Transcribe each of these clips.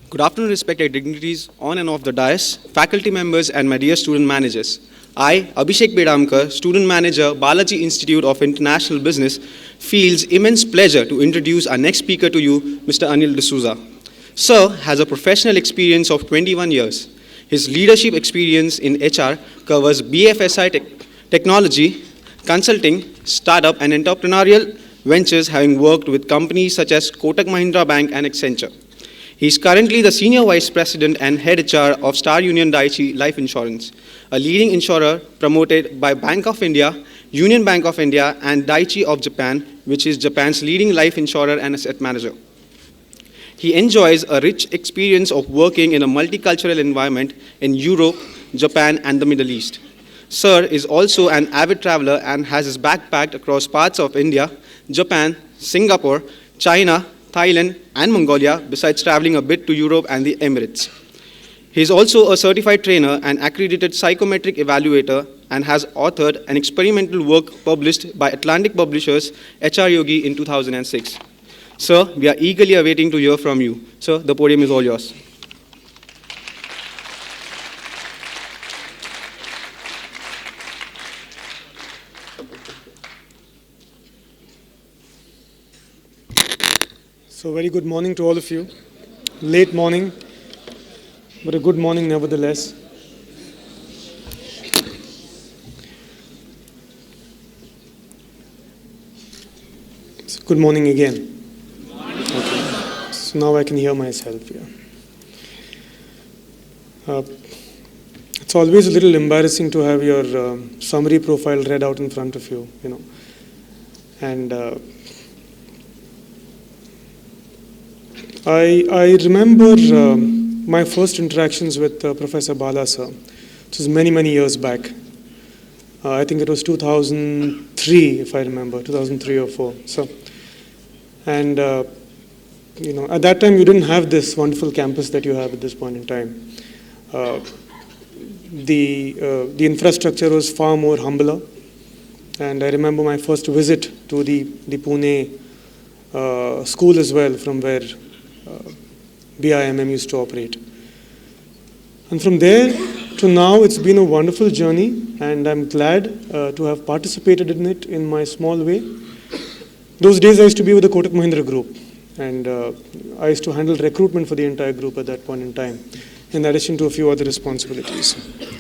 Good afternoon, respected dignitaries on and off the dais, faculty members, and my dear student managers. I, Abhishek Bedamkar, student manager, Balaji Institute of International Business, feels immense pleasure to introduce our next speaker to you, Mr. Anil D'Souza. Sir has a professional experience of 21 years. His leadership experience in HR covers BFSI technology, consulting, startup, and entrepreneurial ventures, having worked with companies such as Kotak Mahindra Bank and Accenture. He is currently the Senior Vice President and Head HR of Star Union Dai-ichi Life Insurance, a leading insurer promoted by Bank of India, Union Bank of India, and Dai-ichi of Japan, which is Japan's leading life insurer and asset manager. He enjoys a rich experience of working in a multicultural environment in Europe, Japan, and the Middle East. Sir is also an avid traveler and has his backpacked across parts of India, Japan, Singapore, China, Thailand, and Mongolia, besides traveling a bit to Europe and the Emirates. He is also a certified trainer and accredited psychometric evaluator and has authored an experimental work published by Atlantic Publishers, HR Yogi, in 2006. Sir, we are eagerly awaiting to hear from you. Sir, the podium is all yours. So very good morning to all of you. Late morning, but a good morning nevertheless. So good morning again. Okay. So now I can hear myself here. It's always a little embarrassing to have your summary profile read out in front of you, and I remember my first interactions with Professor Bala sir, which was many, many years back. I think it was 2003, if I remember, 2003 or 4. So, and at that time you didn't have this wonderful campus that you have at this point in time. The infrastructure was far more humbler, and I remember my first visit to the Pune school as well, from where BIIB used to operate. And from there to now, it's been a wonderful journey, and I'm glad to have participated in it in my small way. Those days I used to be with the Kotak Mahindra group, and I used to handle recruitment for the entire group at that point in time, in addition to a few other responsibilities.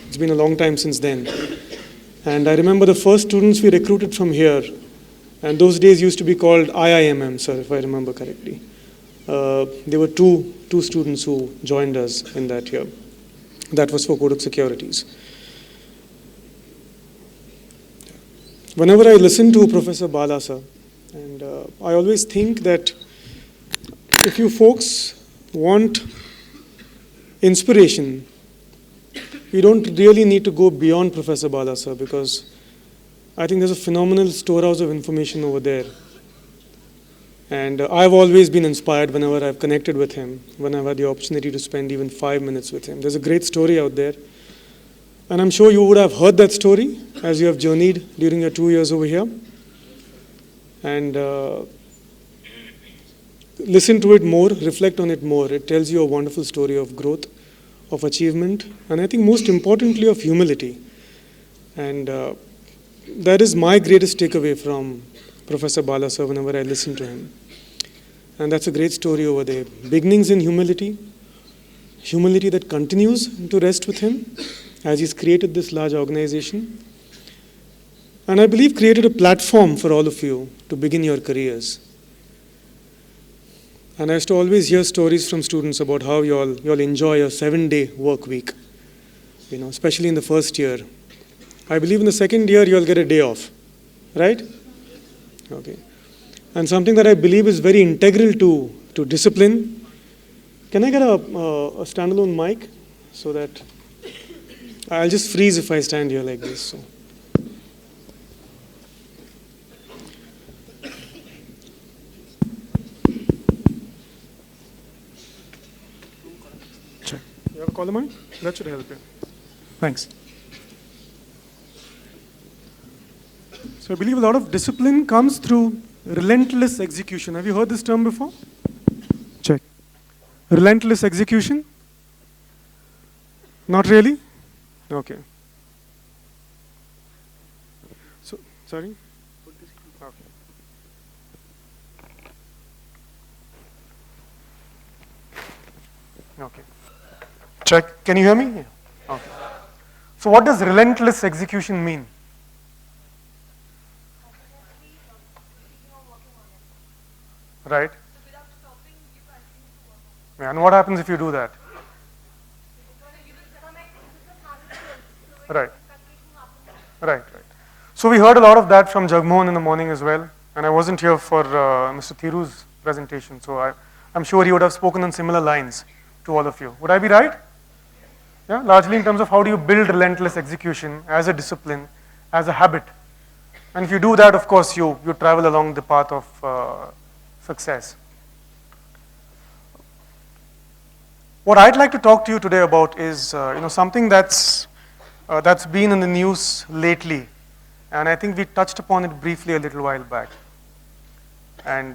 It's been a long time since then. And I remember the first students we recruited from here, and those days used to be called IIMM, sir, if I remember correctly. There were two students who joined us in that year. That was for Kotak Securities. Whenever I listen to Professor Bala sir, and I always think that if you folks want inspiration, you don't really need to go beyond Professor Bala sir, because I think there's a phenomenal storehouse of information over there. And I've always been inspired whenever I've connected with him, when I've had the opportunity to spend even 5 minutes with him. There's a great story out there. And I'm sure you would have heard that story as you have journeyed during your 2 years over here. And listen to it more, reflect on it more. It tells you a wonderful story of growth, of achievement, and I think most importantly of humility. And that is my greatest takeaway from Professor Bala sir whenever I listen to him. And that's a great story over there. Beginnings in humility, humility that continues to rest with him as he's created this large organization. And I believe created a platform for all of you to begin your careers. And I used to always hear stories from students about how you all enjoy a 7-day work week, especially in the first year. I believe in the second year you'll get a day off, right? Okay. And something that I believe is very integral to discipline. Can I get a standalone mic so that I'll just freeze if I stand here like this. So. Check. You have a caller mic? That should help you. Thanks. So I believe a lot of discipline comes through relentless execution. Have you heard this term before? Check. Relentless execution? Not really? Okay. So, sorry? Okay. Okay. Check. Can you hear me? Yeah. Okay. So what does relentless execution mean? Right? Yeah, and what happens if you do that? Right. Right, right. So we heard a lot of that from Jagmohan in the morning as well, and I wasn't here for Mr. Thiru's presentation, so I'm sure he would have spoken on similar lines to all of you. Would I be right? Yeah, largely in terms of how do you build relentless execution as a discipline, as a habit. And if you do that, of course, you travel along the path of success. What I'd like to talk to you today about is something that's been in the news lately, and I think we touched upon it briefly a little while back. And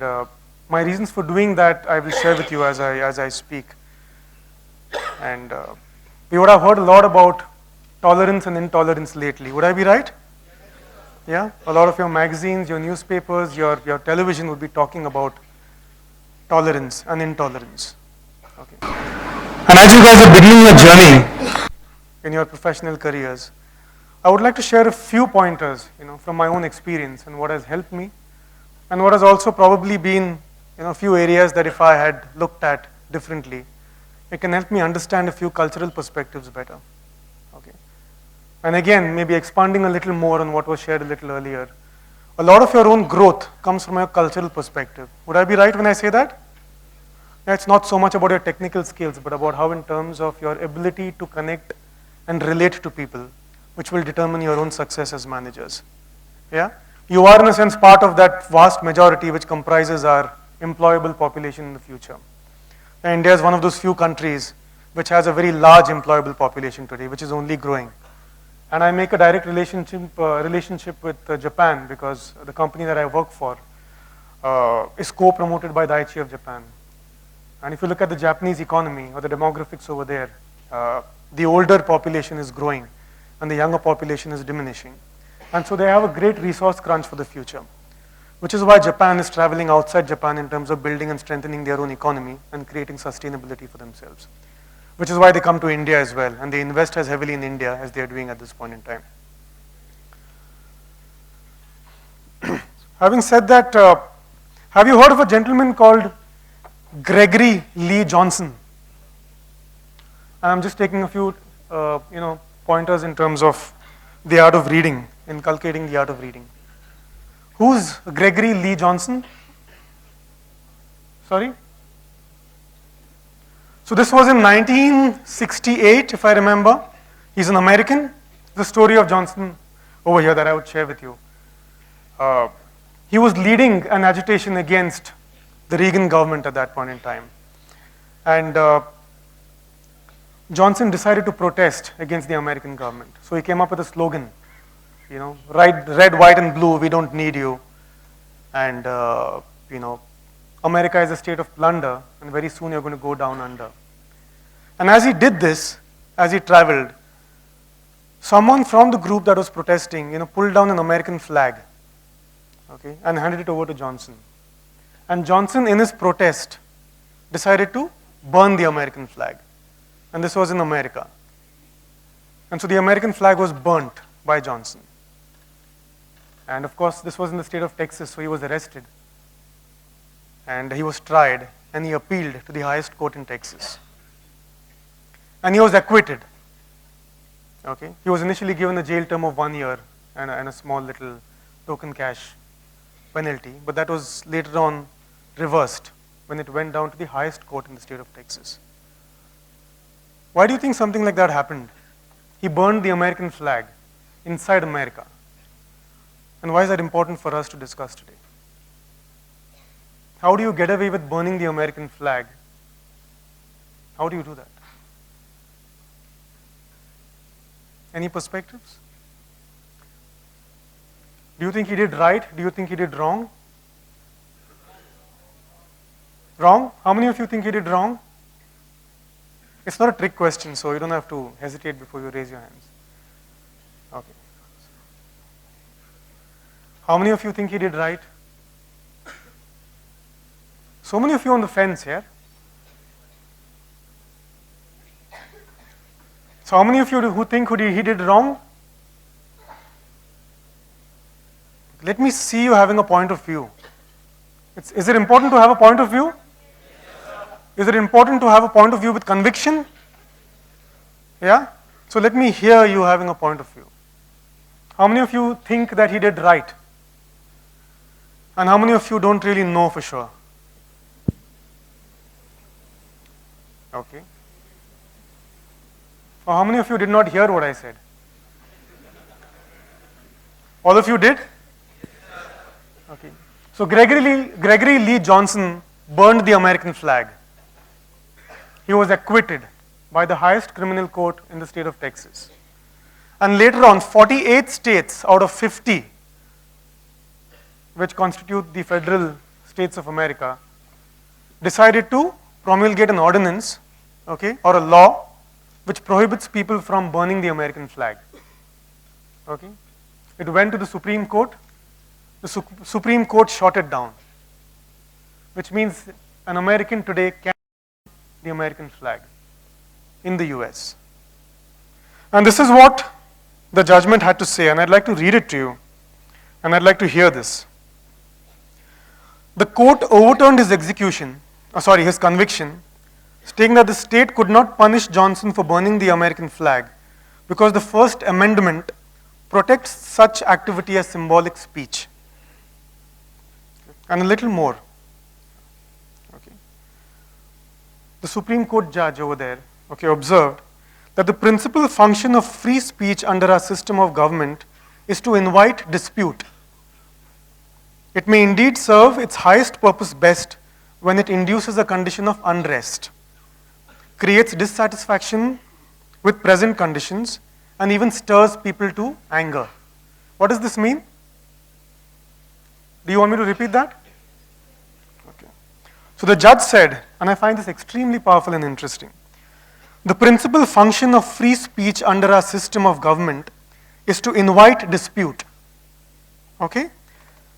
my reasons for doing that I will share with you as I speak. And we would have heard a lot about tolerance and intolerance lately. Would I be right? Yeah? A lot of your magazines, your newspapers, your television would be talking about tolerance and intolerance. Okay. And as you guys are beginning your journey in your professional careers, I would like to share a few pointers, from my own experience and what has helped me, and what has also probably been, a few areas that if I had looked at differently, it can help me understand a few cultural perspectives better. Okay. And again, maybe expanding a little more on what was shared a little earlier, a lot of your own growth comes from a cultural perspective. Would I be right when I say that? Yeah, it's not so much about your technical skills, but about how in terms of your ability to connect and relate to people, which will determine your own success as managers. Yeah? You are in a sense part of that vast majority which comprises our employable population in the future. And India is one of those few countries which has a very large employable population today, which is only growing. And I make a direct relationship with Japan because the company that I work for is co-promoted by Dai-ichi of Japan. And if you look at the Japanese economy or the demographics over there, the older population is growing and the younger population is diminishing. And so they have a great resource crunch for the future, which is why Japan is traveling outside Japan in terms of building and strengthening their own economy and creating sustainability for themselves, which is why they come to India as well, and they invest as heavily in India as they are doing at this point in time. Having said that, have you heard of a gentleman called Gregory Lee Johnson? And I'm just taking a few, pointers in terms of the art of reading, inculcating the art of reading. Who's Gregory Lee Johnson? Sorry? So this was in 1968, if I remember. He's an American. The story of Johnson over here that I would share with you. He was leading an agitation against the Reagan government at that point in time. And Johnson decided to protest against the American government. So he came up with a slogan, red, white, and blue, we don't need you. And, America is a state of plunder, and very soon you're going to go down under. And as he did this, as he traveled, someone from the group that was protesting, pulled down an American flag, okay, and handed it over to Johnson. And Johnson, in his protest, decided to burn the American flag. And this was in America. And so the American flag was burnt by Johnson. And of course, this was in the state of Texas, so he was arrested. And he was tried, and he appealed to the highest court in Texas. And he was acquitted. Okay? He was initially given a jail term of 1 year and a small little token cash penalty, but that was later on reversed when it went down to the highest court in the state of Texas. Why do you think something like that happened? He burned the American flag inside America. And why is that important for us to discuss today? How do you get away with burning the American flag? How do you do that? Any perspectives? Do you think he did right? Do you think he did wrong? Wrong? How many of you think he did wrong? It's not a trick question, so you don't have to hesitate before you raise your hands. Okay. How many of you think he did right? So many of you on the fence here. So how many of you who think he did wrong? Let me see you having a point of view. Is it important to have a point of view? Is it important to have a point of view with conviction? Yeah? So let me hear you having a point of view. How many of you think that he did right? And how many of you don't really know for sure? Okay. Or how many of you did not hear what I said? All of you did? Okay. So Gregory Lee Johnson burned the American flag. He was acquitted by the highest criminal court in the state of Texas. And later on, 48 states out of 50, which constitute the federal states of America, decided to promulgate an ordinance, okay, or a law which prohibits people from burning the American flag. Okay. It went to the Supreme Court. The Supreme Court shot it down, which means an American today can burn the American flag in the US. And this is what the judgment had to say, and I'd like to read it to you, and I'd like to hear this. The court overturned his his conviction, stating that the state could not punish Johnson for burning the American flag because the First Amendment protects such activity as symbolic speech. And a little more. Okay. The Supreme Court judge over there, okay, observed that the principal function of free speech under our system of government is to invite dispute. It may indeed serve its highest purpose best when it induces a condition of unrest, creates dissatisfaction with present conditions, and even stirs people to anger. What does this mean? Do you want me to repeat that? Okay. So the judge said, and I find this extremely powerful and interesting, the principal function of free speech under our system of government is to invite dispute. Okay?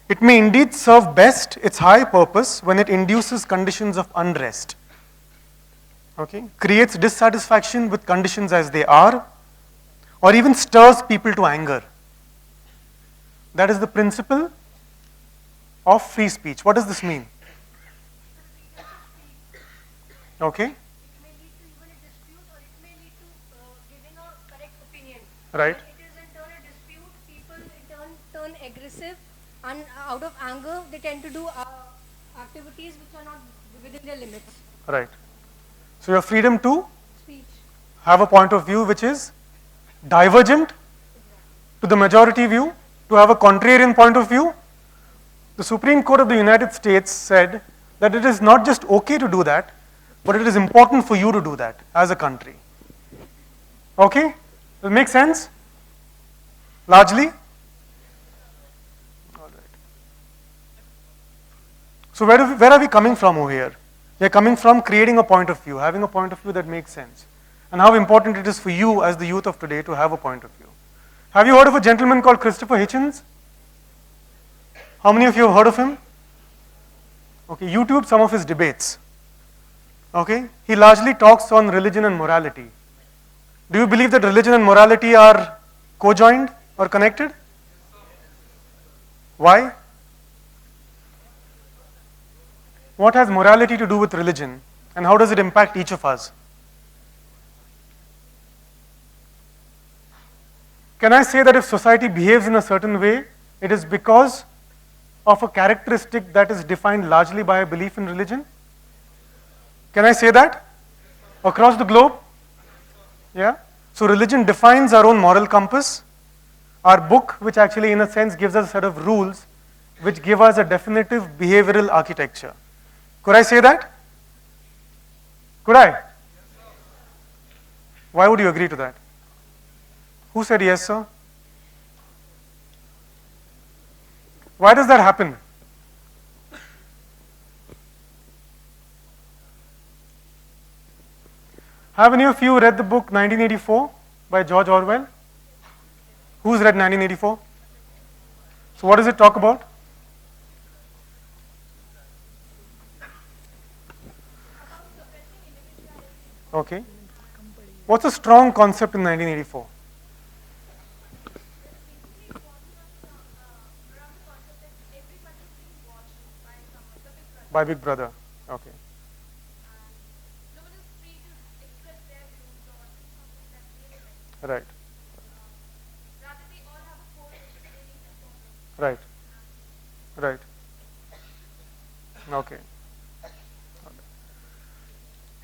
It may indeed serve best its high purpose when it induces conditions of unrest. Okay? Creates dissatisfaction with conditions as they are, or even stirs people to anger. That is the principle of free speech. What does this mean? Okay? It may lead to even a dispute, or it may lead to giving a correct opinion. Right. When it is in turn a dispute, people in turn turn aggressive, and out of anger they tend to do activities which are not within their limits. Right. So your freedom to Speech. have a point of view which is divergent to the majority view, to have a contrarian point of view. The Supreme Court of the United States said that it is not just okay to do that, but it is important for you to do that as a country. Okay? Does it make sense? Largely? All right. So where are we coming from over here? We are coming from creating a point of view, having a point of view that makes sense, and how important it is for you as the youth of today to have a point of view. Have you heard of a gentleman called Christopher Hitchens? How many of you have heard of him? Okay, YouTube some of his debates. Okay, he largely talks on religion and morality. Do you believe that religion and morality are co-joined or connected? Why? What has morality to do with religion, and how does it impact each of us? Can I say that if society behaves in a certain way, it is because of a characteristic that is defined largely by a belief in religion? Can I say that? Across the globe? Yeah? So religion defines our own moral compass. Our book, which actually in a sense gives us a set of rules which give us a definitive behavioral architecture. Could I say that? Could I? Why would you agree to that? Who said yes, sir? Why does that happen? Have any of you read the book 1984 by George Orwell? Who's read 1984? So what does it talk about? Okay. What's a strong concept in 1984? By Big Brother. Okay. Right. Right. Right. Okay.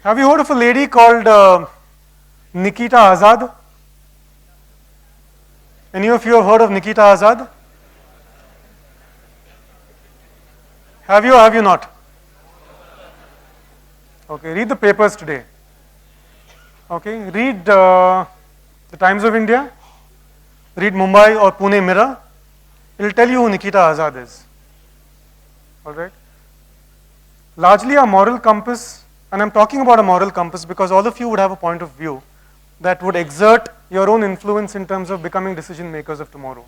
Have you heard of a lady called Nikita Azad? Any of you have heard of Nikita Azad? Have you or have you not? Okay, read the papers today. Okay, read the Times of India, read Mumbai or Pune Mirror. It will tell you who Nikita Azad is. Alright? Largely a moral compass, and I'm talking about a moral compass because all of you would have a point of view that would exert your own influence in terms of becoming decision makers of tomorrow.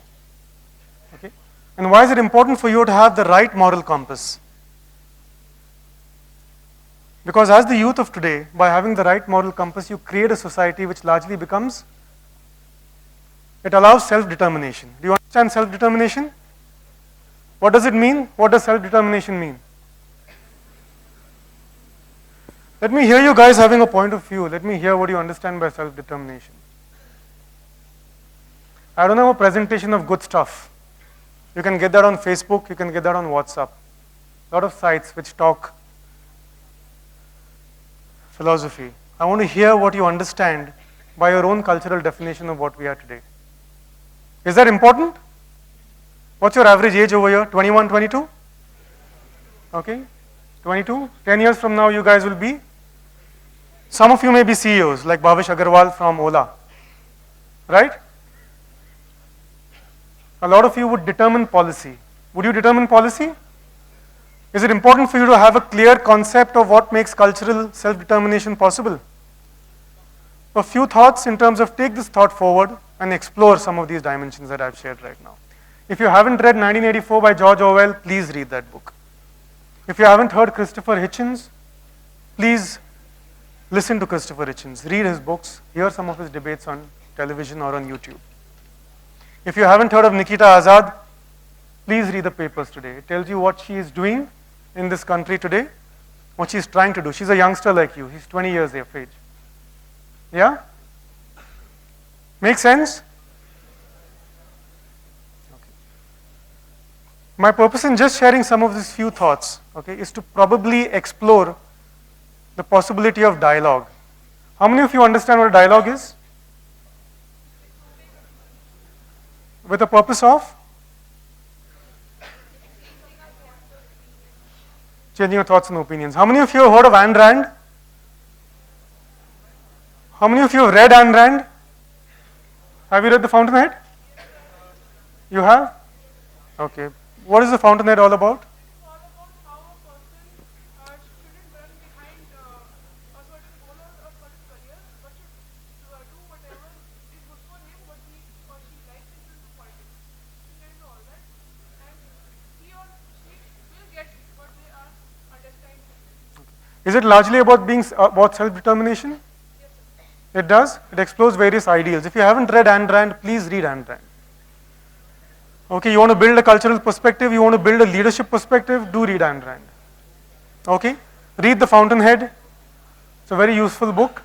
Okay? And why is it important for you to have the right moral compass? Because as the youth of today, by having the right moral compass, you create a society which largely becomes, it allows self-determination. Do you understand self-determination? What does it mean? What does self-determination mean? Let me hear you guys having a point of view. Let me hear what you understand by self-determination. I don't have a presentation of good stuff. You can get that on Facebook, you can get that on WhatsApp. A lot of sites which talk philosophy. I want to hear what you understand by your own cultural definition of what we are today. Is that important? What's your average age over here? 21, 22? Okay, 22. 10 years from now you guys will be? Some of you may be CEOs like Bhavish Agarwal from Ola, right? A lot of you would determine policy. Would you determine policy? Is it important for you to have a clear concept of what makes cultural self-determination possible? A few thoughts in terms of take this thought forward and explore some of these dimensions that I've shared right now. If you haven't read 1984 by George Orwell, please read that book. If you haven't heard Christopher Hitchens, please listen to Christopher Hitchens, read his books, hear some of his debates on television or on YouTube. If you haven't heard of Nikita Azad, please read the papers today. It tells you what she is doing in this country today, what she's trying to do. She's a youngster like you. She's 20 years of age. Yeah? Make sense? Okay. My purpose in just sharing some of these few thoughts, okay, is to probably explore the possibility of dialogue. How many of you understand what a dialogue is? With the purpose of? Changing your thoughts and opinions. How many of you have heard of Ayn Rand? How many of you have read Ayn Rand? Have you read The Fountainhead? You have? Okay. What is The Fountainhead all about? It's all about how a person shouldn't run behind a certain goal or a certain career, but should do whatever is good for him, what he or she likes into politics. There is all that. And he or she will get what they are destined to. Is it largely about about self-determination? Yes, sir. It does. It explores various ideals. If you haven't read Ayn Rand, please read Ayn Rand. Okay, you want to build a cultural perspective, you want to build a leadership perspective, do read Ayn Rand. Okay, read The Fountainhead. It's a very useful book.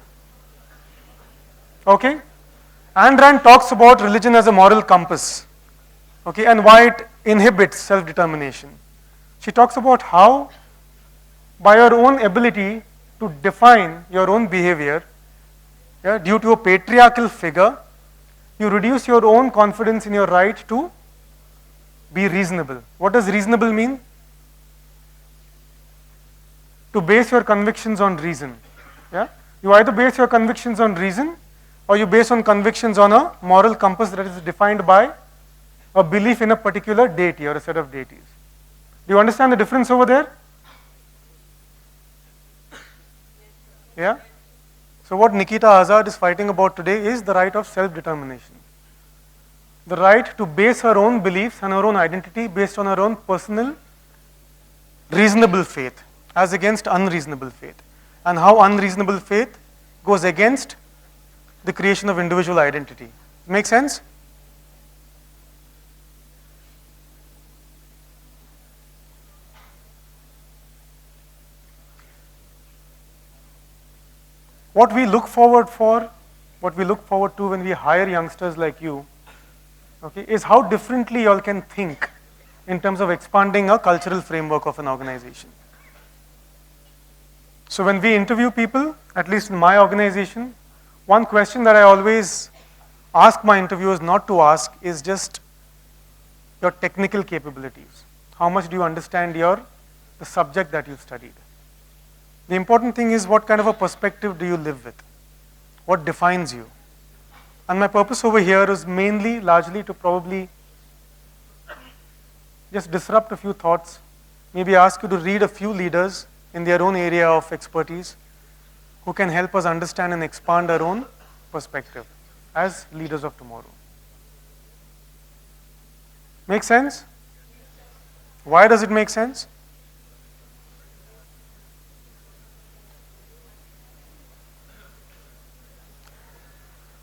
Okay, Ayn Rand talks about religion as a moral compass. Okay, and why it inhibits self-determination. She talks about how, by your own ability to define your own behavior, yeah, due to a patriarchal figure, you reduce your own confidence in your right to be reasonable. What does reasonable mean? To base your convictions on reason. Yeah? You either base your convictions on reason or you base on convictions on a moral compass that is defined by a belief in a particular deity or a set of deities. Do you understand the difference over there? Yeah? So what Nikita Azad is fighting about today is the right of self-determination. The right to base her own beliefs and her own identity based on her own personal reasonable faith as against unreasonable faith. And how unreasonable faith goes against the creation of individual identity. Make sense? What we look forward to when we hire youngsters like you, okay, is how differently you all can think in terms of expanding a cultural framework of an organization. So when we interview people, at least in my organization, one question that I always ask my interviewers not to ask is just your technical capabilities. How much do you understand the subject that you've studied? The important thing is what kind of a perspective do you live with? What defines you? And my purpose over here is mainly, largely to probably just disrupt a few thoughts, maybe ask you to read a few leaders in their own area of expertise who can help us understand and expand our own perspective as leaders of tomorrow. Make sense? Why does it make sense?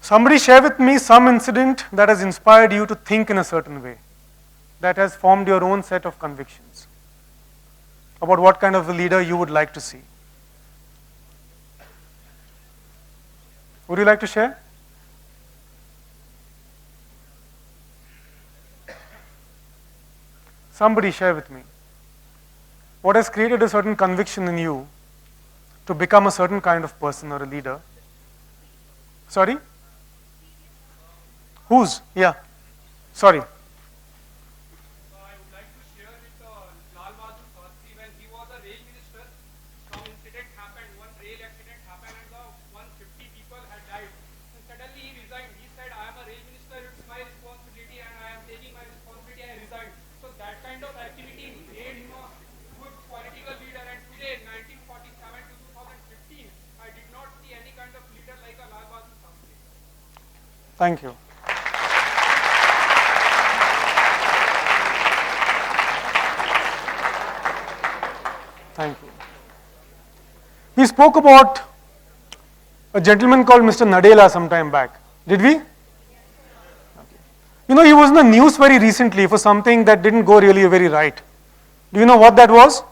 Somebody share with me some incident that has inspired you to think in a certain way, that has formed your own set of convictions about what kind of a leader you would like to see. Would you like to share? Somebody share with me. What has created a certain conviction in you to become a certain kind of person or a leader? Sorry? Whose? Yeah. Sorry. I would like to share with Lal Bahadur Shastri when he was a rail minister. Some incident happened, one rail accident happened and 150 people had died. And suddenly he resigned. He said, I am a rail minister, it's my responsibility and I am taking my responsibility and I resigned. So that kind of activity made him a good political leader, and today, 1947 to 2015, I did not see any kind of leader like a Lal Bahadur Shastri. Thank you. Thank you. We spoke about a gentleman called Mr. Nadella some time back. Did we? Okay. You know, he was in the news very recently for something that didn't go really very right. Do you know what that was?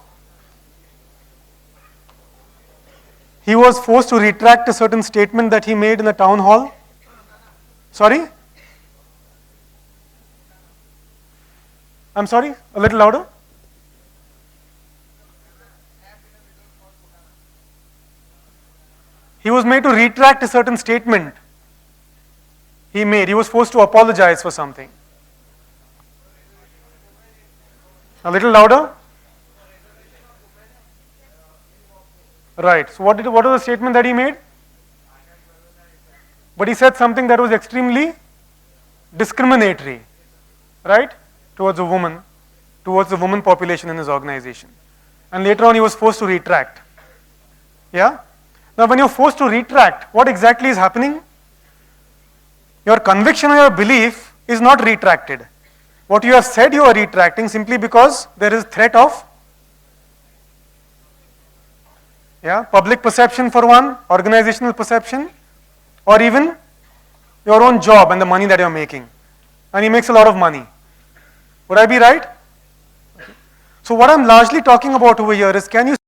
He was forced to retract a certain statement that he made in the town hall. Sorry? I'm sorry? A little louder? He was made to retract a certain statement he made. He was forced to apologize for something. A little louder? Right. So what was the statement that he made? But he said something that was extremely discriminatory, right? Towards the woman population in his organization. And later on he was forced to retract. Yeah? Now when you're forced to retract, what exactly is happening? Your conviction or your belief is not retracted. What you have said you are retracting simply because there is threat of public perception for one, organizational perception, or even your own job and the money that you're making. And he makes a lot of money. Would I be right? So what I'm largely talking about over here is, can you see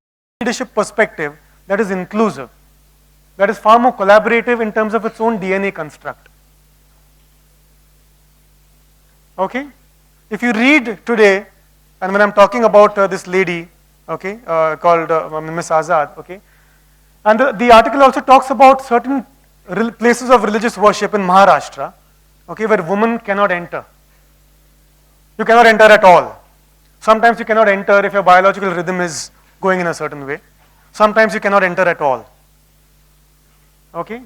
leadership perspective that is inclusive, that is far more collaborative in terms of its own DNA construct? Okay? If you read today, and when I'm talking about this lady, okay, called Ms. Azad, okay, and the article also talks about certain places of religious worship in Maharashtra, okay, where women cannot enter. You cannot enter at all. Sometimes you cannot enter if your biological rhythm is going in a certain way. Sometimes you cannot enter at all. Okay?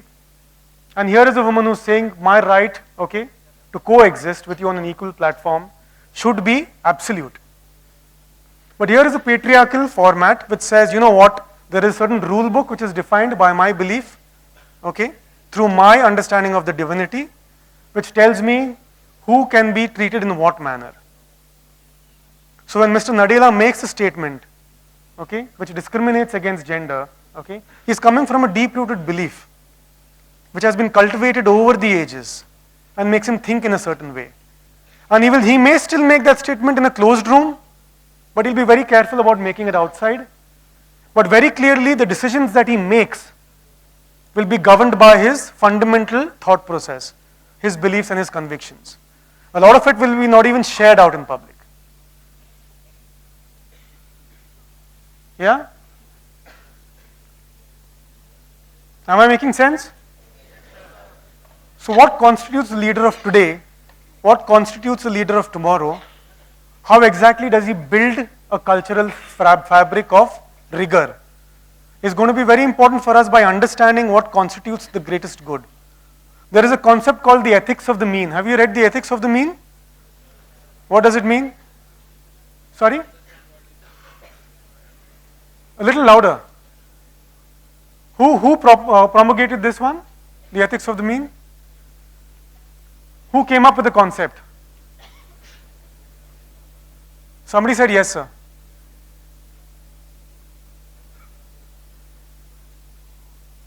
And here is a woman who's saying, my right, okay, to coexist with you on an equal platform should be absolute. But here is a patriarchal format which says, you know what, there is a certain rule book which is defined by my belief, okay, through my understanding of the divinity, which tells me who can be treated in what manner. So when Mr. Nadella makes a statement, okay, which discriminates against gender, okay, he's coming from a deep-rooted belief, which has been cultivated over the ages and makes him think in a certain way. And he may still make that statement in a closed room, but he'll be very careful about making it outside. But very clearly, the decisions that he makes will be governed by his fundamental thought process, his beliefs and his convictions. A lot of it will be not even shared out in public. Yeah? Am I making sense? So what constitutes the leader of today? What constitutes the leader of tomorrow? How exactly does he build a cultural fabric of rigor? Is going to be very important for us by understanding what constitutes the greatest good. There is a concept called the ethics of the mean. Have you read the ethics of the mean? What does it mean? Sorry? A little louder. Who promulgated this one? The ethics of the mean? Who came up with the concept? Somebody said yes, sir.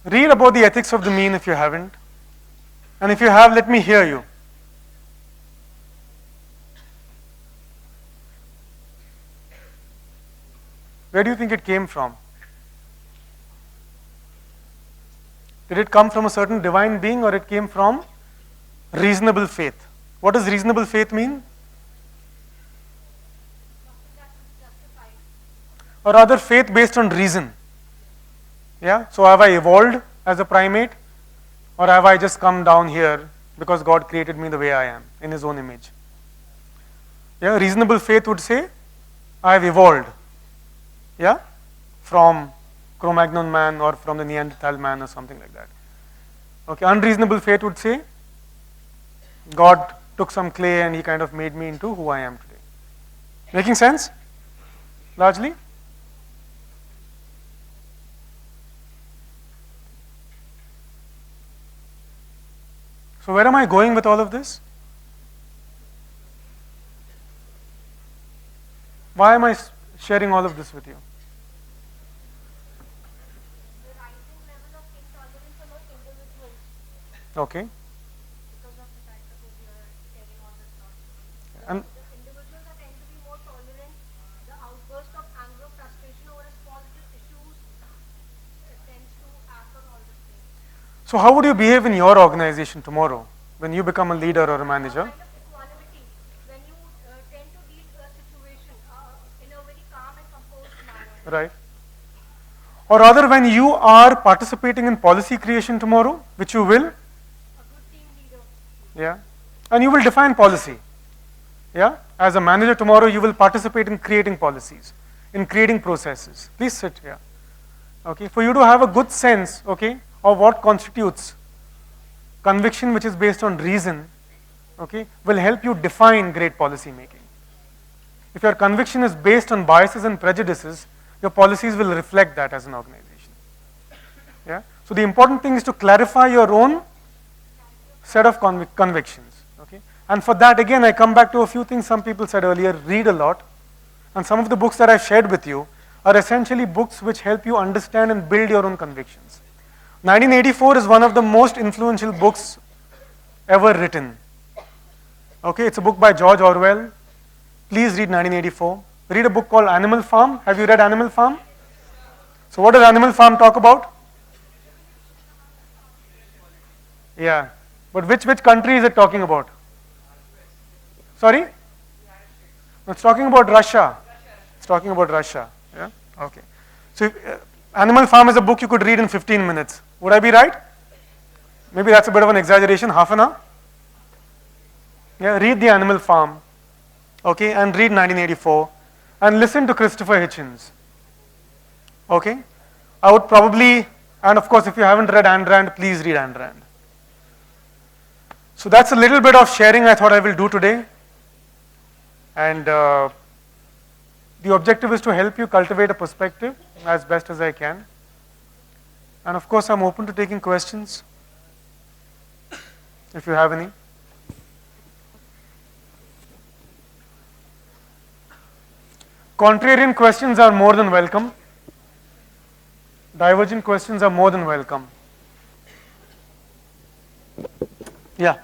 Read about the ethics of the mean if you haven't. And if you have, let me hear you. Where do you think it came from? Did it come from a certain divine being or it came from reasonable faith? What does reasonable faith mean? Or rather faith based on reason. Yeah, so have I evolved as a primate or have I just come down here because God created me the way I am in His own image? Yeah, reasonable faith would say I have evolved. Yeah, from Cro-Magnon man or from the Neanderthal man or something like that. Okay, unreasonable faith would say God took some clay and He kind of made me into who I am today. Making sense? Largely? So where am I going with all of this? Why am I sharing all of this with you? The rising level of intolerance among individuals Okay. because of the fact that we are sharing all this thought. And The individuals that tend to be more tolerant, the outburst of anger, frustration over small issues tends to happen all these things. so how would you behave in your organization tomorrow when you become a leader or a manager? Kind of equanimity when you tend to deal a situation in a very calm and composed manner. Right. Or rather when you are participating in policy creation tomorrow, which you will, A good team leader. yeah, and you will define policy. Yeah, as a manager tomorrow you will participate in creating policies, in creating processes. Please sit here. Okay, for you to have a good sense, okay, of what constitutes conviction which is based on reason, okay, will help you define great policy making. If your conviction is based on biases and prejudices, your policies will reflect that as an organization. Yeah, so the important thing is to clarify your own set of convictions. Okay, and for that again I come back to a few things some people said earlier. Read a lot, and some of the books that I've shared with you are essentially books which help you understand and build your own convictions. 1984 is one of the most influential books ever written. Okay, it's a book by George Orwell. Please read 1984. Read a book called Animal Farm. Have you read Animal Farm? So what does Animal Farm talk about? Yeah, but which country is it talking about? Sorry? It's talking about Russia. It's talking about Russia. Yeah, okay. So Animal Farm is a book you could read in 15 minutes. Would I be right? Maybe that's a bit of an exaggeration, half an hour. Yeah, read the Animal Farm, okay, and read 1984, and listen to Christopher Hitchens. Okay, I would probably, and of course, if you haven't read Ayn Rand, please read Ayn Rand. So that's a little bit of sharing I thought I will do today, and the objective is to help you cultivate a perspective as best as I can. And of course, I'm open to taking questions, if you have any. Contrarian questions are more than welcome. Divergent questions are more than welcome. Yeah.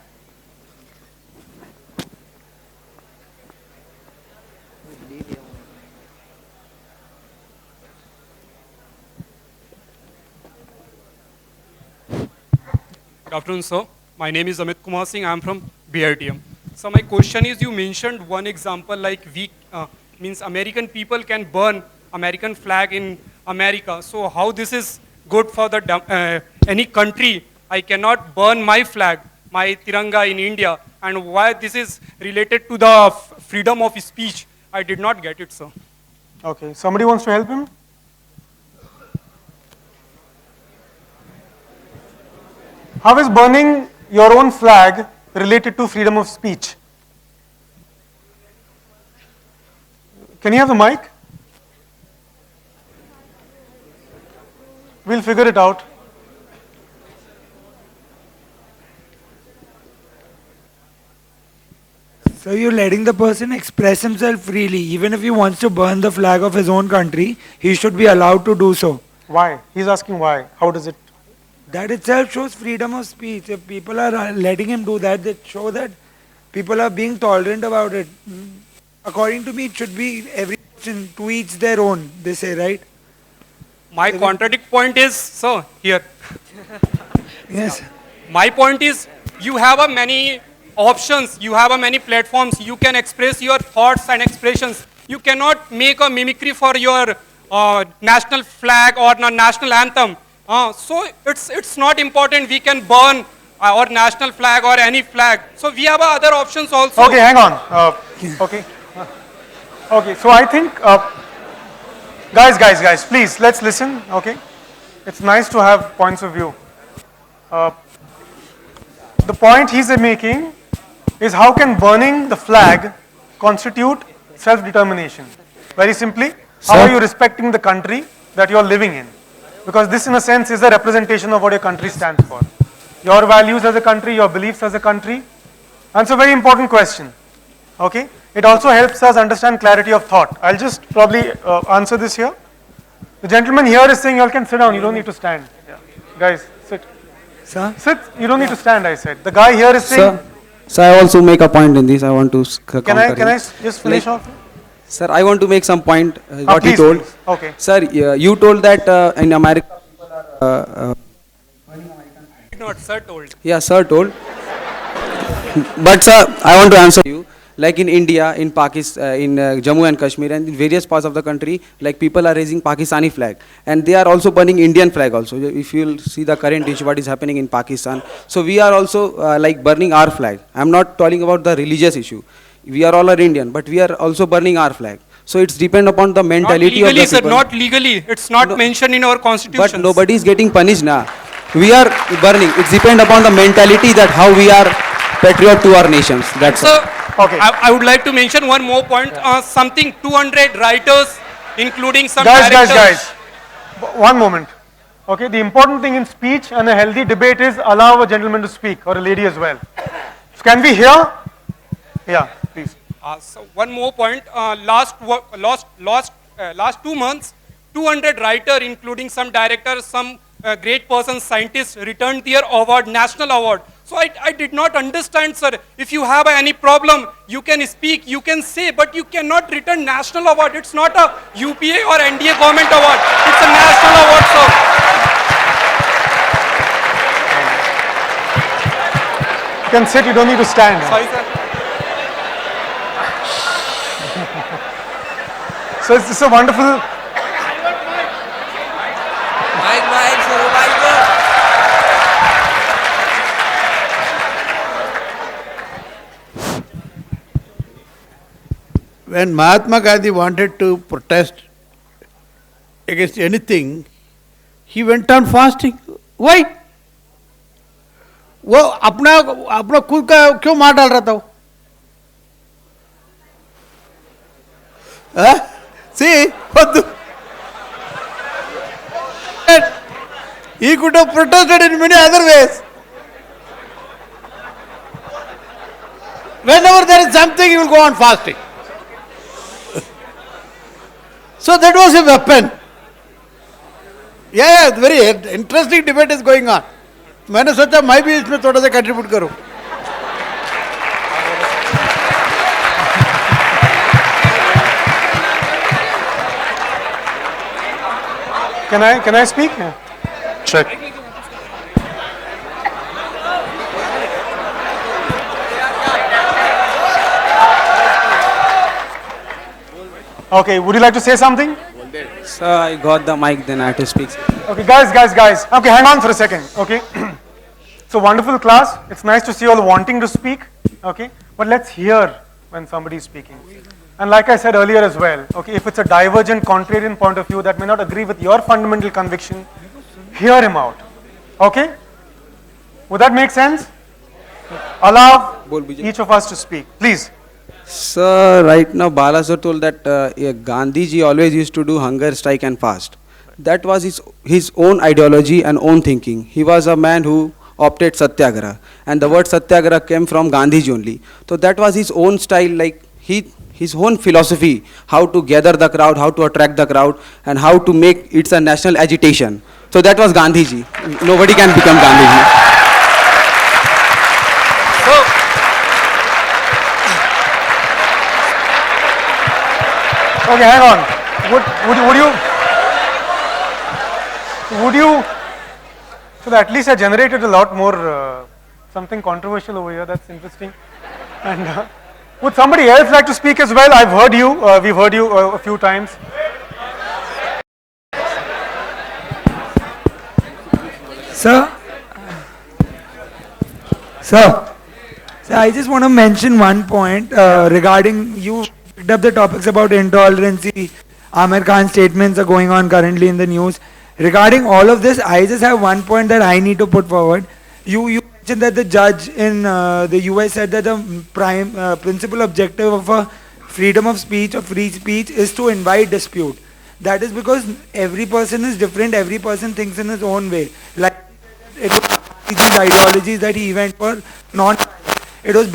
Good afternoon, sir. My name is Amit Kumar Singh. I am from BITM. So my question is, you mentioned one example like means American people can burn American flag in America. So how this is good for the any country? I cannot burn my flag, my Tiranga in India, and why this is related to the freedom of speech? I did not get it, sir. Okay. Somebody wants to help him? How is burning your own flag related to freedom of speech? Can you have the mic? We'll figure it out. So you're letting the person express himself freely. Even if he wants to burn the flag of his own country, he should be allowed to do so. Why? He's asking why. How does it? That itself shows freedom of speech. If people are letting him do that, that show that people are being tolerant about it. According to me, it should be every person to each their own, they say, right? My contradict point is, sir, here. Yes. My point is, you have a many options, you have a many platforms, you can express your thoughts and expressions. You cannot make a mimicry for your national flag or national anthem. So it's not important we can burn our national flag or any flag. So we have other options also. Okay, hang on. Okay. Okay, so I think, guys, please, let's listen, okay? It's nice to have points of view. The point he's making is how can burning the flag constitute self-determination? Very simply, how are you respecting the country that you're living in? Because this in a sense is a representation of what your country stands for. Your values as a country, your beliefs as a country. And it's a very important question, okay? It also helps us understand clarity of thought. I'll just probably answer this here. The gentleman here is saying you all can sit down, you don't need to stand. Yeah. Guys, sit. Sir? Sit, you don't need to stand, I said. The guy here is saying... Sir, I also make a point in this. I want to Can I just finish off? Sir, I want to make some point what please, he told. please. Okay. Sir, you told that in America people are... Not sir told. yeah, sir told. But sir, I want to answer you. Like in India, in Pakistan, in Jammu and Kashmir and in various parts of the country, like people are raising Pakistani flag. And they are also burning Indian flag also. If you'll see the current issue, what is happening in Pakistan. So we are also like burning our flag. I'm not talking about the religious issue. We are all are Indian, but we are also burning our flag. So it's depend upon the mentality not legally, of the people. sir, not legally. It's not mentioned in our constitution. But nobody is getting punished now. We are burning. It's depend upon the mentality that how we are patriot to our nations. That's all. Sir, Okay. I would like to mention one more point. Something 200 writers, including some Guys, directors. one moment. Okay, the important thing in speech and a healthy debate is allow a gentleman to speak, or a lady as well. So can we hear? Yeah, please. So one more point. Last 2 months, 200 writers, including some directors, some great persons, scientists, returned their award, national award. So I did not understand, sir. If you have any problem, you can speak, you can say, but you cannot return national award. It's not a UPA or NDA government award. It's a national award, sir. You can sit, you don't need to stand. Sorry, sir. So it's a wonderful... When Mahatma Gandhi wanted to protest against anything, he went on fasting. Why? वो अपना अपना खुद का क्यों मार डाल रहा था वो? See, He could have protested in many other ways. Whenever there is something, he will go on fasting. So that was a weapon. Yeah, very interesting debate is going on. मैंने सोचा मैं भी इसमें थोड़ा सा contribute करूं. Can I speak? Yeah. Check. Okay, would you like to say something? Sir, I got the mic, then I have to speak. Okay, guys. Okay, hang on for a second. Okay. So wonderful class. It's nice to see you all wanting to speak. Okay, but let's hear when somebody is speaking. And like I said earlier as well, okay, if it's a divergent, contrarian point of view that may not agree with your fundamental conviction, hear him out. Okay? Would that make sense? Allow each of us to speak. Please. Sir, right now Bala sir told that Gandhiji always used to do hunger strike and fast. That was his own ideology and own thinking. He was a man who opted satyagraha, and the word satyagraha came from Gandhiji only. So that was his own style, like his own philosophy, how to gather the crowd, how to attract the crowd, and how to make it a national agitation. So that was Gandhiji. Nobody can become Gandhiji. Okay, hang on. Would you? So at least I generated a lot more something controversial over here. That's interesting. And would somebody else like to speak as well? I've heard you. We've heard you a few times. Sir, I just want to mention one point regarding you picked up the topics about intolerancy. Amir Khan's statements are going on currently in the news. Regarding all of this, I just have one point that I need to put forward. You mentioned that the judge in the US said that the principal objective of a freedom of speech or free speech is to invite dispute. That is because every person is different, every person thinks in his own way. Like it was these ideologies that he went for it was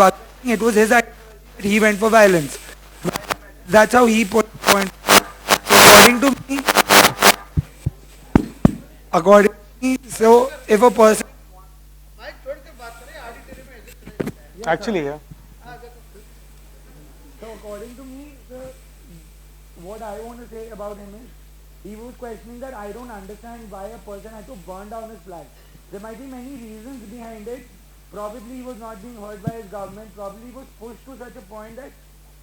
his ideology that he went for violence. That's how he put the point. According to me, so if a person Actually, yeah. So according to me, what I want to say about him is, he was questioning that I don't understand why a person had to burn down his flag. There might be many reasons behind it. Probably he was not being heard by his government. Probably he was pushed to such a point that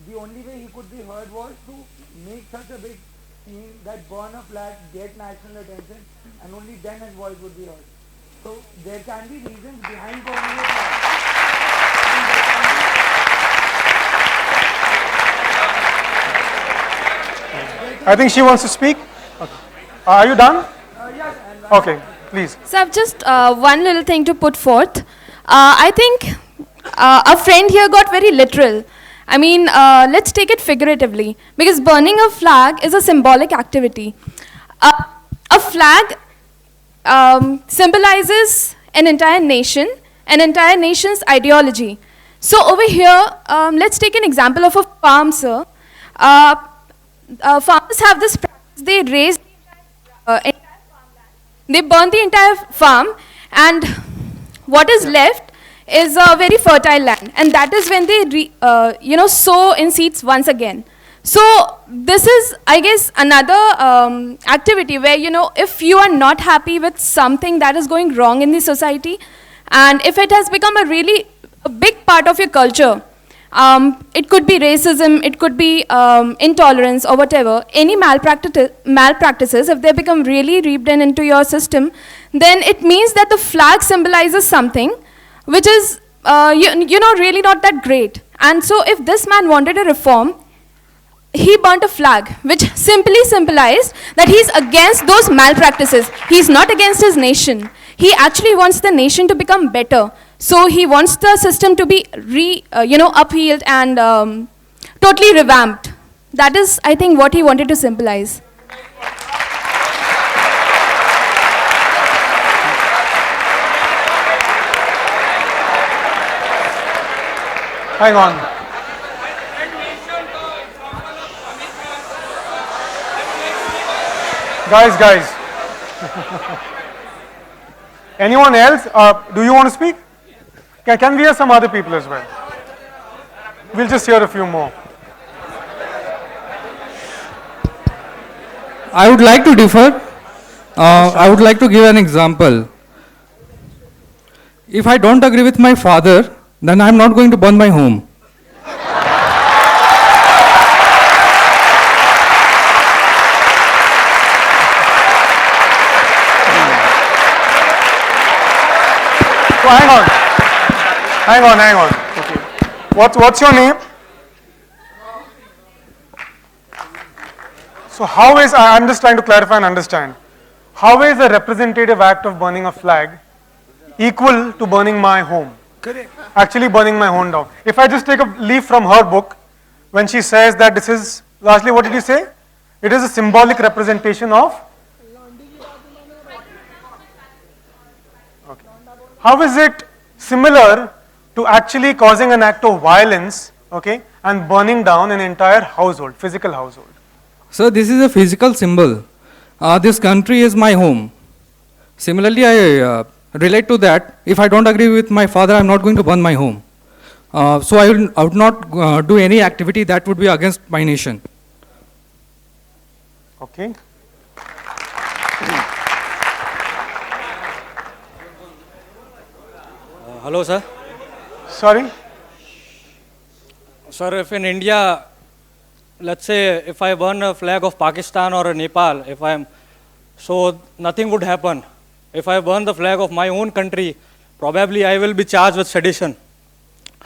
the only way he could be heard was to make such a big scene that burn a flag, get national attention, and only then his voice would be heard. So there can be reasons behind burning a flag. I think she wants to speak. Okay. Are you done? Yes. Okay, please. So I've just one little thing to put forth. I think a friend here got very literal. I mean, let's take it figuratively, because burning a flag is a symbolic activity. A flag symbolizes an entire nation's ideology. So over here, let's take an example of a farm, sir. Farmers have this practice, they raise the entire farmland, they burn the entire farm, and what is left is a very fertile land, and that is when they sow in seeds once again. So this is, I guess, another activity where, if you are not happy with something that is going wrong in the society, and if it has become a big part of your culture, it could be racism, it could be intolerance or whatever, any malpractices, if they become really reaped into your system, then it means that the flag symbolizes something which is, really not that great. And so if this man wanted a reform, he burnt a flag, which simply symbolized that he's against those malpractices. He's not against his nation. He actually wants the nation to become better. So he wants the system to be uphealed and totally revamped. That is, I think, what he wanted to symbolize. Hang on. Guys. Anyone else? Do you want to speak? Can we hear some other people as well? We'll just hear a few more. I would like to differ. I would like to give an example. If I don't agree with my father, then I'm not going to burn my home. So hang on. Okay. What's your name? So how is, I'm just trying to clarify and understand, how is a representative act of burning a flag equal to burning my home? Correct. Actually burning my home down. If I just take a leaf from her book, when she says that this is, largely what did you say? It is a symbolic representation of? Okay. How is it similar to actually causing an act of violence, okay, and burning down an entire household, physical household? So this is a physical symbol. This country is my home. Similarly, I relate to that. If I don't agree with my father, I'm not going to burn my home. So I would not do any activity that would be against my nation. Okay. Hello, sir. Sorry? Sir, if in India, let's say if I burn a flag of Pakistan or Nepal, so nothing would happen. If I burn the flag of my own country, probably I will be charged with sedition.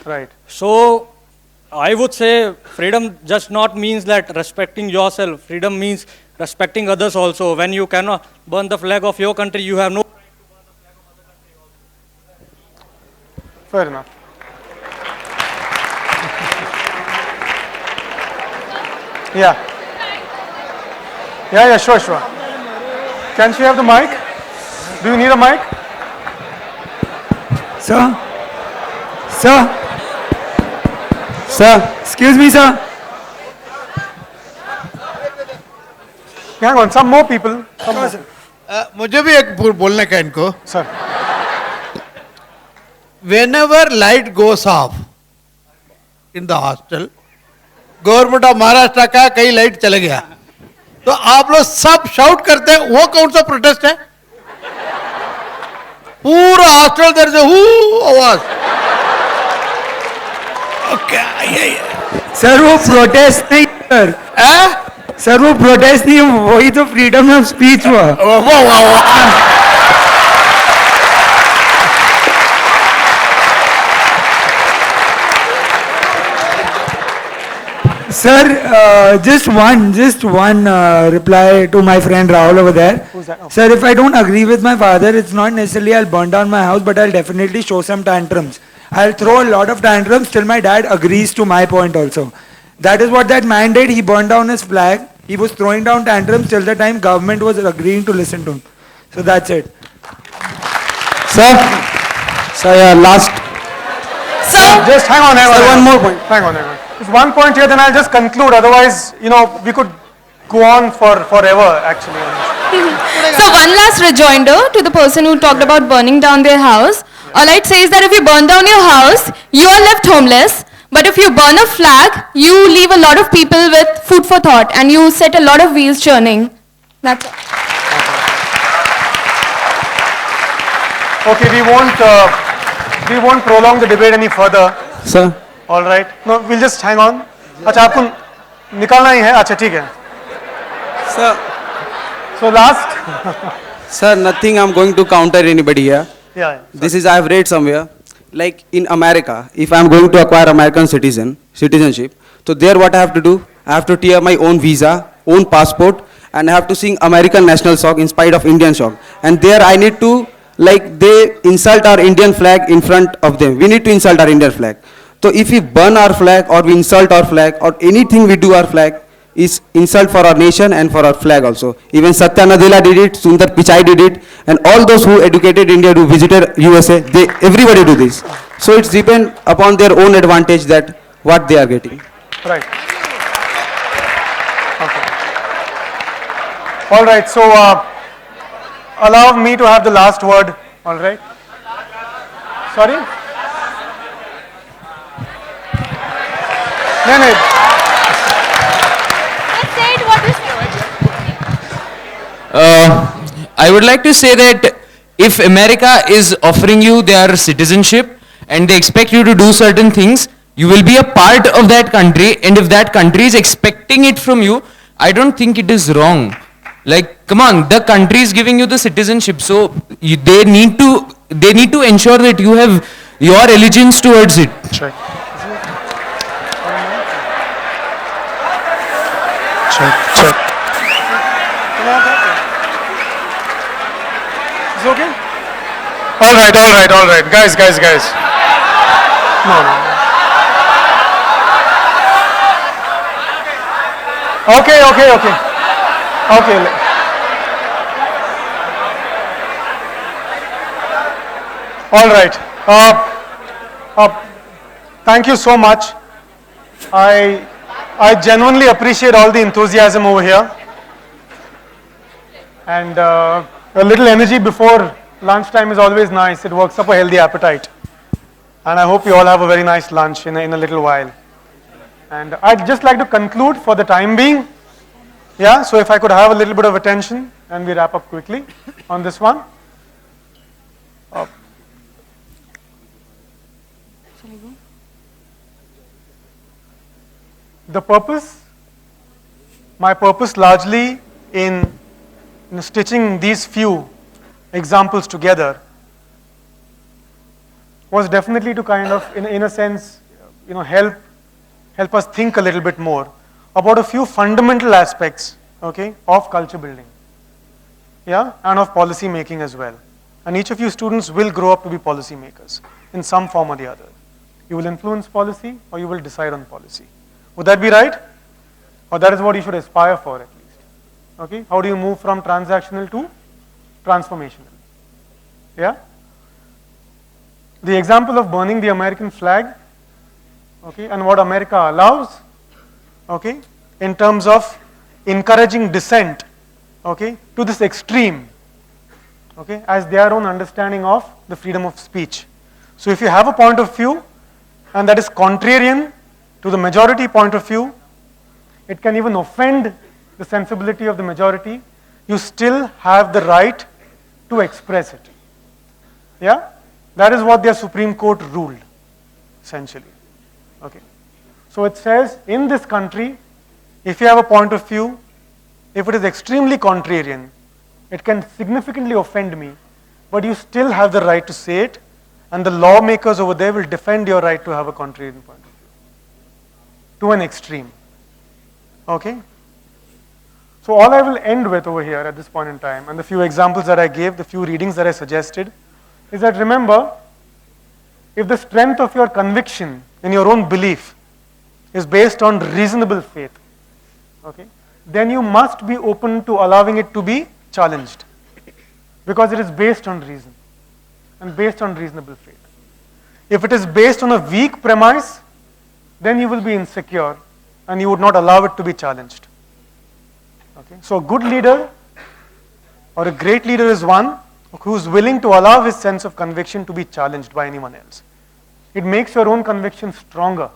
Right. So I would say freedom just not means that respecting yourself. Freedom means respecting others also. When you cannot burn the flag of your country, you have no right to burn the flag of other country also. Fair enough. Yeah, sure. Can she have the mic? Do you need a mic? Sir? Excuse me, sir. Hang on, some more people. मुझे भी एक बोलने का इनको. Sir. Whenever light goes off in the hostel, government of Maharashtra का कहीं light चले गया, तो आप लोग सब शाउट करते हैं. वो कौन सा प्रोटेस्ट है? पूरा हॉस्टल देर से आवाज. सर वो प्रोटेस्ट नहीं सर वो प्रोटेस्ट नहीं, वही तो फ्रीडम ऑफ स्पीच हुआ. Sir, just one reply to my friend Rahul over there. Who's that? Oh. Sir, if I don't agree with my father, it's not necessarily I'll burn down my house, but I'll definitely show some tantrums. I'll throw a lot of tantrums till my dad agrees to my point also. That is what that man did. He burned down his flag. He was throwing down tantrums till the time government was agreeing to listen to him. So that's it. Sir, last. Sir, Just hang on. Sir, one more point. Hang on. There's one point here, then I'll just conclude. Otherwise, we could go on forever, actually. so one last rejoinder to the person who talked about burning down their house. All I'd say is that if you burn down your house, you are left homeless. But if you burn a flag, you leave a lot of people with food for thought and you set a lot of wheels churning. That's all. Okay, we won't prolong the debate any further. Sir. All right. No, we'll just hang on. अच्छा आपको निकालना ही है. अच्छा ठीक है. Sir. So last. Sir, nothing I'm going to counter anybody here. Yeah. This is I've read somewhere. Like in America, if I'm going to acquire American citizenship, so there what I have to do? I have to tear my own visa, own passport, and I have to sing American national song in spite of Indian song. And there I need to, like they insult our Indian flag in front of them. We need to insult our Indian flag. So if we burn our flag or we insult our flag or anything we do our flag is insult for our nation and for our flag also. Even Satya Nadella did it, Sundar Pichai did it, and all those who educated India, who visited USA, everybody do this. So it's depend upon their own advantage that what they are getting. Right. Okay. All right. So allow me to have the last word. All right. Sorry. No, no. Just say it what you say. I would like to say that if America is offering you their citizenship and they expect you to do certain things, you will be a part of that country, and if that country is expecting it from you, I don't think it is wrong. Like, come on, the country is giving you the citizenship, so they need to ensure that you have your allegiance towards it. Check. Check. Is it okay? All right. Guys. No. Okay. All right. Thank you so much. I genuinely appreciate all the enthusiasm over here. And a little energy before lunchtime is always nice. It works up a healthy appetite. And I hope you all have a very nice lunch in a little while. And I'd just like to conclude for the time being. Yeah, so if I could have a little bit of attention and we wrap up quickly on this one. The purpose, my purpose largely in stitching these few examples together was definitely to kind of, in a sense, help us think a little bit more about a few fundamental aspects, okay, of culture building, yeah, and of policy making as well. And each of you students will grow up to be policy makers in some form or the other. You will influence policy or you will decide on policy. Would that be right? Or that is what you should aspire for at least. Okay, how do you move from transactional to transformational? Yeah? The example of burning the American flag, okay, and what America allows, okay, in terms of encouraging dissent, okay, to this extreme, okay, as their own understanding of the freedom of speech. So if you have a point of view and that is contrarian to the majority point of view, it can even offend the sensibility of the majority, you still have the right to express it. Yeah? That is what their Supreme Court ruled, essentially. Okay. So it says, in this country, if you have a point of view, if it is extremely contrarian, it can significantly offend me, but you still have the right to say it, and the lawmakers over there will defend your right to have a contrarian point of view. To an extreme. Okay? So all I will end with over here at this point in time, and the few examples that I gave, the few readings that I suggested, is that remember, if the strength of your conviction in your own belief is based on reasonable faith, okay, then you must be open to allowing it to be challenged, because it is based on reason and based on reasonable faith. If it is based on a weak premise, then you will be insecure and you would not allow it to be challenged. Okay? So a good leader or a great leader is one who is willing to allow his sense of conviction to be challenged by anyone else. It makes your own conviction stronger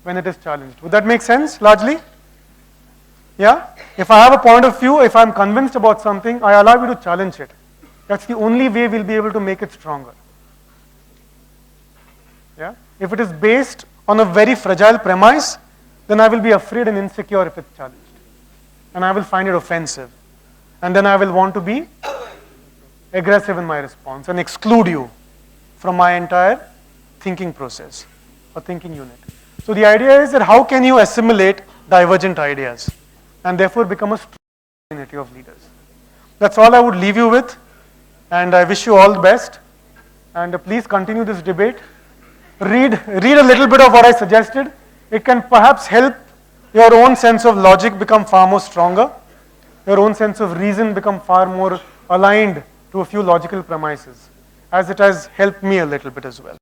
when it is challenged. Would that make sense largely? Yeah? If I have a point of view, if I'm convinced about something, I allow you to challenge it. That's the only way we'll be able to make it stronger. Yeah? If it is based on a very fragile premise, then I will be afraid and insecure if it's challenged. And I will find it offensive. And then I will want to be aggressive in my response and exclude you from my entire thinking process or thinking unit. So the idea is that how can you assimilate divergent ideas and therefore become a strong community of leaders. That's all I would leave you with, and I wish you all the best. And please continue this debate. Read a little bit of what I suggested. It can perhaps help your own sense of logic become far more stronger, your own sense of reason become far more aligned to a few logical premises, as it has helped me a little bit as well.